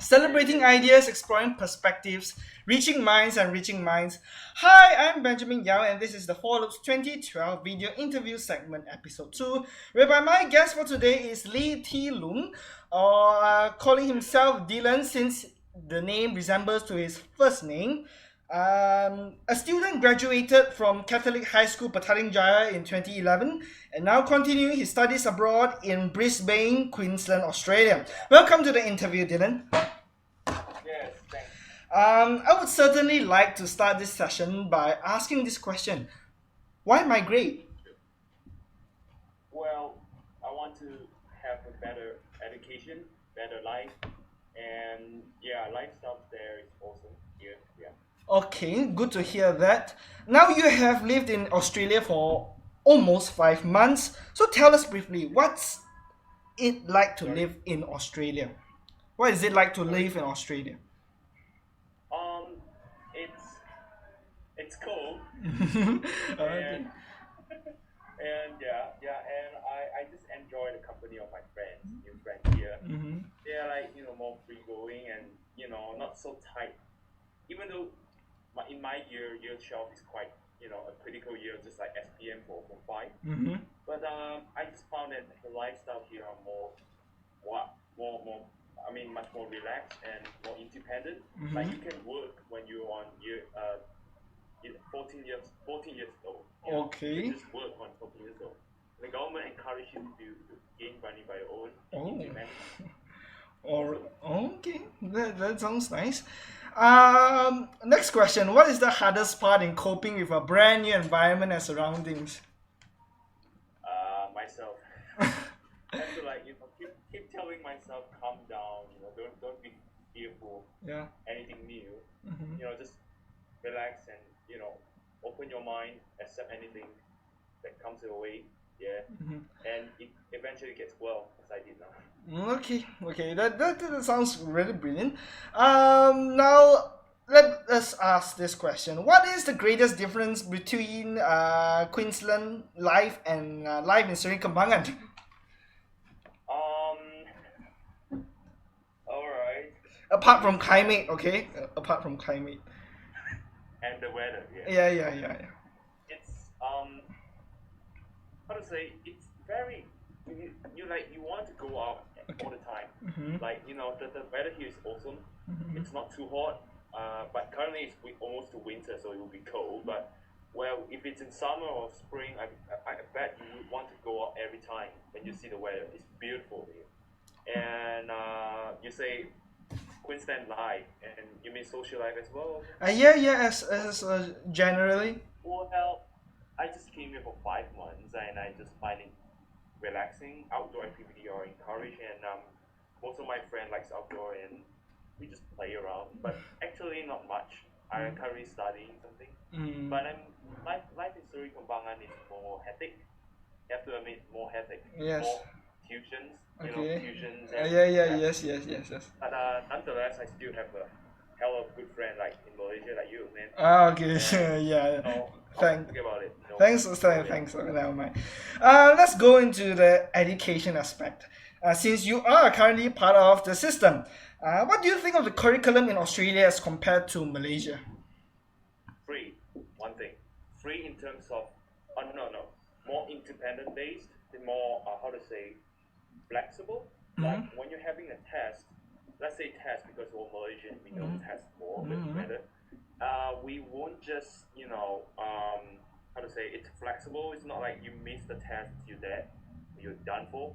Celebrating ideas, exploring perspectives, reaching minds and reaching minds. Hi, I'm Benjamin Yao, and this is the Four Lobes 2012 video interview segment, episode 2, whereby my guest for today is Lee Ti Lun, or calling himself Dylan since the name resembles to his first name. A student graduated from Catholic High School Petaling, Jaya in 2011 and now continuing his studies abroad in Brisbane, Queensland, Australia. Welcome to the interview, Dylan. Yes, thanks. I would certainly like to start this session by asking this question. Why migrate? Well, I want to have a better education, better life, and lifestyle there is awesome here. Yeah. Okay, good to hear that. Now you have lived in Australia for almost 5 months. So tell us briefly, what's it like to live in Australia? What is it like to live in Australia? Um, it's cold. Okay. And I just enjoy the company of my friends, new friends here. Mm-hmm. They're more free going and not so tight. Even though in my year 12 is quite a critical year, just like SPM for 5. Mm-hmm. But I just found that the lifestyle here are much more relaxed and more independent. Mm-hmm. Like you can work when you're on 14 years old. Okay. You just work on 14 years old. The government encourages you to gain money by your own. Independent. Or okay, that sounds nice. Next question: what is the hardest part in coping with a brand new environment and surroundings? Myself. I have to keep telling myself, calm down. Don't be fearful. Yeah. Anything new. Mm-hmm. Just relax and open your mind, accept anything that comes your way. Yeah. Mm-hmm. And it eventually gets well, as I did now. Okay, that sounds really brilliant. Now let us ask this question: what is the greatest difference between Queensland life and life in Seri Kembangan? All right. Apart from climate, okay. Apart from climate. And the weather. Yeah. It's how to say? It's very you want to go out all the time. Mm-hmm. The weather here is awesome. Mm-hmm. It's not too hot, but currently it's almost to winter, so it will be cold. But if it's in summer or spring, I bet you would want to go out every time when you see the weather. It's beautiful here. And you say Queensland life, and you mean social life as well? Yeah. As generally. Well, I just came here for 5 months, and I just find it relaxing. Outdoor activity are encouraged, and most of my friends likes outdoor, and we just play around. But actually, not much. I am currently studying something, but life in Seri Kembangan is more hectic. You have to admit, more hectic. Yes. More tuitions. Okay. Tuitions. Yes. But nonetheless, I still have a hell of good friend like in Malaysia, like you, man. Okay. Yeah. Think about it. Thanks. Never mind. Let's go into the education aspect. Since you are currently part of the system, what do you think of the curriculum in Australia as compared to Malaysia? Free, one thing. Free in terms of, no. More independent based, more, flexible. Mm-hmm. Like when you're having a test, let's say test because we're Malaysian, we know test more, better. We won't just, it's flexible. It's not like you miss the test, you're done for.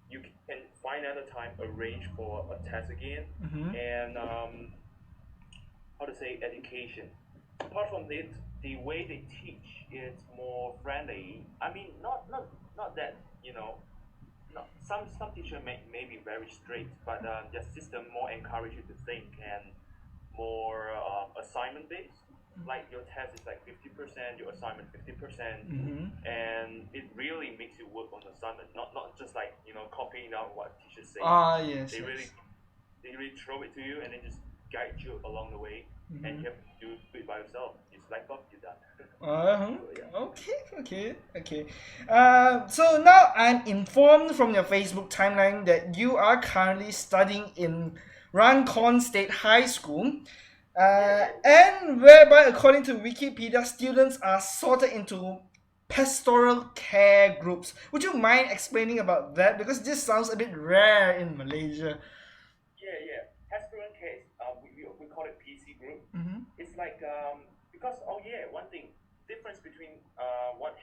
You can find another time, arrange for a test again, and education. Apart from it, the way they teach is more friendly. I mean, not that some teachers may be very strict, but their system more encourage you to think and more assignment based. Like your test is like 50%, your assignment 50%, and it really makes you work on the assignment, not just like copying out what teachers say. Yes. They really throw it to you and then just guide you along the way, and you have to do it by yourself. You slack off, you're done. Okay. So now I'm informed from your Facebook timeline that you are currently studying in Rancon State High School. And whereby, according to Wikipedia, students are sorted into pastoral care groups. Would you mind explaining about that? Because this sounds a bit rare in Malaysia. Yeah. Pastoral case, we call it PC group. Mm-hmm. It's like because one thing difference between what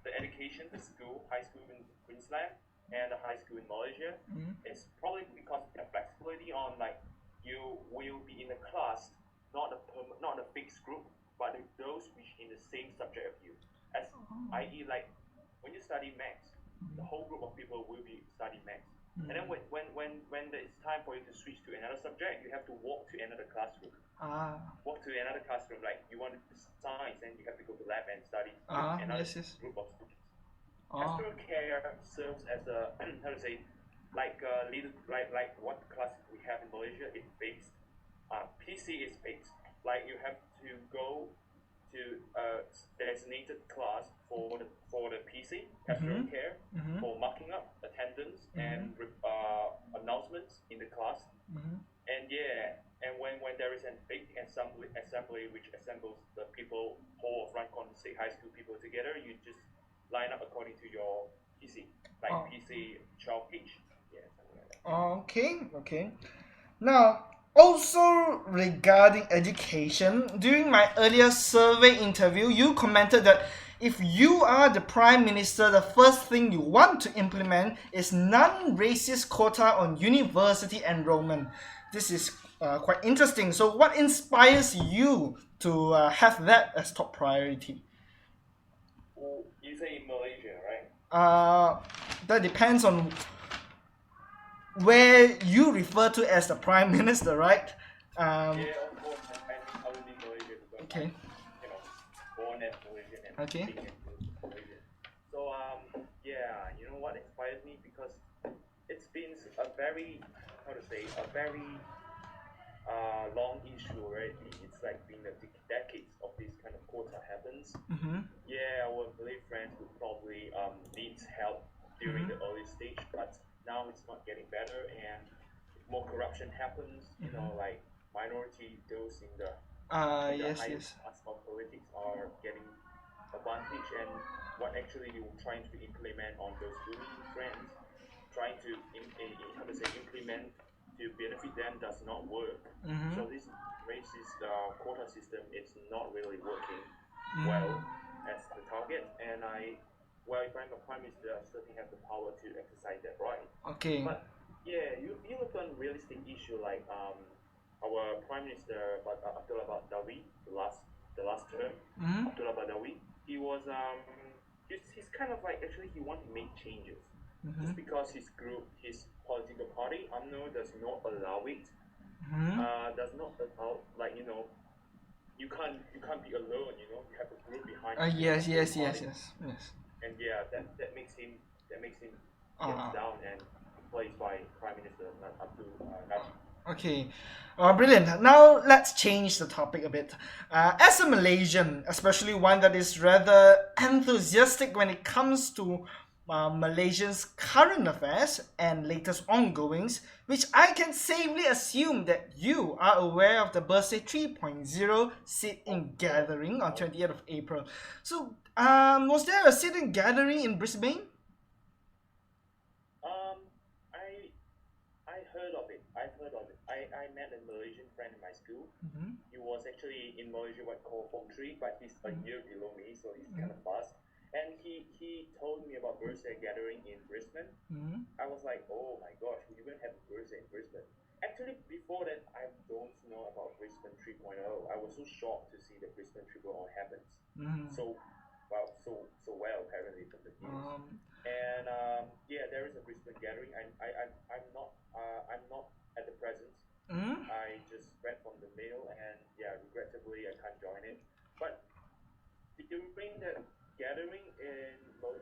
the education, the school, high school in Queensland and the high school in Malaysia, is probably because of the flexibility on like you will be in a class, not a fixed group, but those which in the same subject of you, as i.e. like when you study maths, the whole group of people will be studying maths. And then when it's time for you to switch to another subject, you have to walk to another classroom. Walk to another classroom, like you want science, and you have to go to lab and study with another group of students. Pastoral care serves as a how to say, like leader, like what class we have in Malaysia is fixed. PC is fixed. Like you have to go to a designated class for the PC pastoral care, for marking up attendance and announcements in the class. And when there is a big assembly which assembles the people, whole of Rancon State High School people together, you just line up according to your PC, like PC child age. Yeah, something like that. Okay. Now, also regarding education, during my earlier survey interview, you commented that if you are the Prime Minister, the first thing you want to implement is non-racist quota on university enrollment. This is quite interesting. So what inspires you to have that as top priority? You say in Malaysia, right? That depends on where you refer to as the Prime Minister, right? Yeah, of course. I will be Malaysia because Okay. Born as Malaysian and Okay. being Malaysian. So you know what inspires me, because it's been a very long issue already. It's like been decades of this kind of quota happens. Yeah, our Malay friends would probably need help during the early stage, but now it's not getting better, and more corruption happens. You know, like minority, those in the highest parts of politics are getting advantage, and what actually you're trying to implement on those bullying friends, trying to implement to benefit them, does not work. So this racist quota system is not really working well as the target, and if I'm a prime minister, I certainly have the power to exercise that right. Okay. But yeah, you look on realistic issue like our prime minister, Abdullah Badawi, the last term, Abdullah Badawi, he was he's kind of like, actually he wants to make changes. Just because his group, his political party, UMNO, does not allow it. Does not allow, like, you know, you can't be alone. You know, you have a group behind you. Yes. And yeah, that makes him get down and replaced by Prime Minister Abdul Najib. Okay, brilliant. Now let's change the topic a bit. As a Malaysian, especially one that is rather enthusiastic when it comes to Malaysia's current affairs and latest ongoings, which I can safely assume that you are aware of the Birthday 3.0 sit-in gathering on 28th of April. So, was there a sit-in gathering in Brisbane? I've heard of it. I met a Malaysian friend in my school. He was actually in Malaysia what called Form 3, but he's a year below me, so he's kind of fast. And he told me about birthday gathering in Brisbane. I was like, oh my gosh, we even have a birthday in Brisbane. Actually, before that, I don't know about Brisbane 3.0. I was so shocked to see that Brisbane 3.0 happens so well, apparently, from the news. And there is a Brisbane gathering. I'm not at the present. I just read from the mail, and regrettably I can't join it. But during the gathering in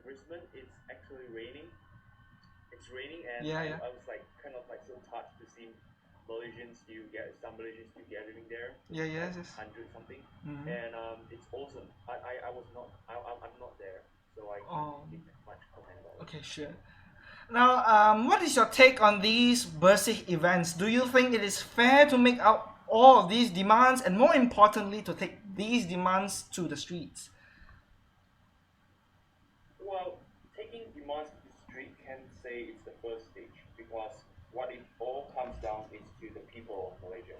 Brisbane, it's actually raining. It's raining, and I was like kind of like so touched to see some Malaysians still gathering there. Yes. 100 something, and it's awesome. I'm not there, so I can't make much comment about it. Okay, sure. Now, what is your take on these basic events? Do you think it is fair to make out all of these demands, and more importantly, to take these demands to the streets? Well, taking demands to the street can say it's the first stage because what it all comes down is to the people of Malaysia.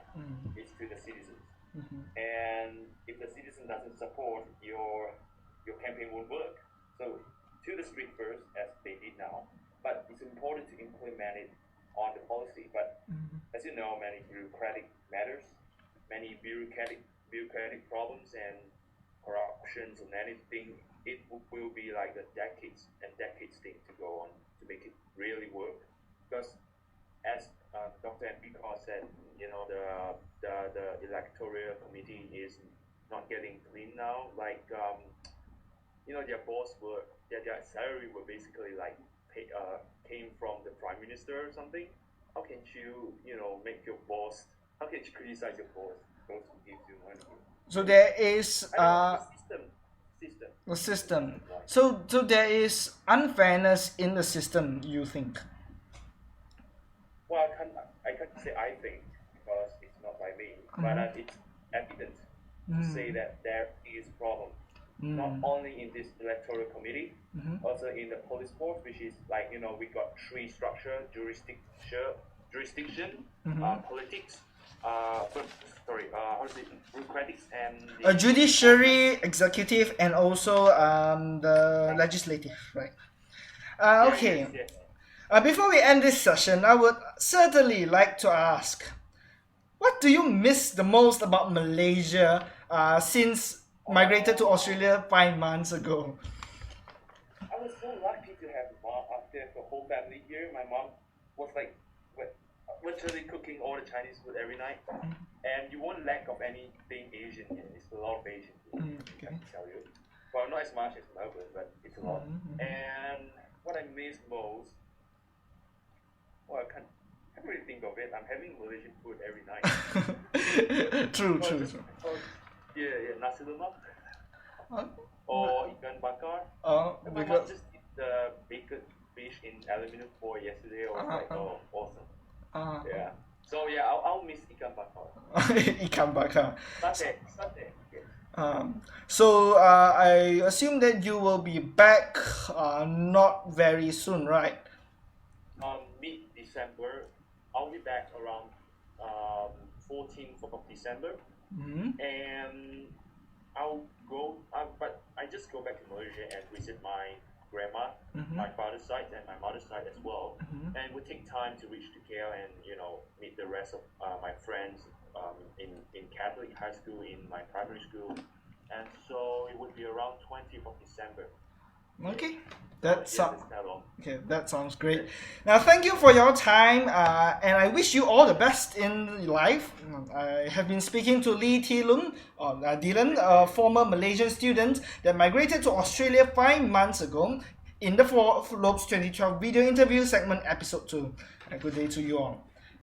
It's to the citizens. And if the citizen doesn't support your campaign won't work. So to the street first, as they did now. But it's important to implement it on the policy. But as you know, many bureaucratic matters, many bureaucratic problems and corruptions and anything, it will be like a decades and decades thing to go on to make it really work. Because as Dr. M. said, you know, the electoral committee is not getting clean now. Like, you know, their boss were, their salary were basically like came from the prime minister or something. How can you know, make your boss, how can you criticize your boss, those who gives you money? So there is System. the system. So there is unfairness in the system, you think? Well, I can't say I think because it's not by me, but it's evident to say that there is problem. Not only in this electoral committee, also in the police force, which is like, you know, we got three structure: jurisdiction, politics, bureaucratics, and A judiciary, executive, and also the legislative, right? Okay. Yes. Before we end this session, I would certainly like to ask, what do you miss the most about Malaysia since migrated to Australia 5 months ago? I was so lucky to have mom after the whole family here. My mom was like literally cooking all the Chinese food every night, and you won't lack of anything Asian here. It's a lot of Asian food, I can tell you. Well, not as much as Melbourne, but it's a lot. And what I miss most, well, I can't really think of it. I'm having Malaysian food every night. True. Yeah, nasi lemak or ikan bakar. My mom Because just did the baked fish in aluminum foil yesterday. I was like, oh, awesome. Yeah. So yeah, I'll miss ikan bakar. ikan bakar. Satay. Yes. So I assume that you will be back not very soon, right? Mid-December. I'll be back around 14th of December. And I'll go, but I just go back to Malaysia and visit my grandma, my father's side and my mother's side as well. And we take time to reach to KL and, you know, meet the rest of my friends in Catholic high school, in my primary school. And so it would be around 20th of December. Okay, That sounds great. Now, thank you for your time, and I wish you all the best in life. I have been speaking to Lee Ti Lun, Dylan, a former Malaysian student that migrated to Australia 5 months ago, in the Four Lobes 2012 video interview segment episode 2. A good day to you all.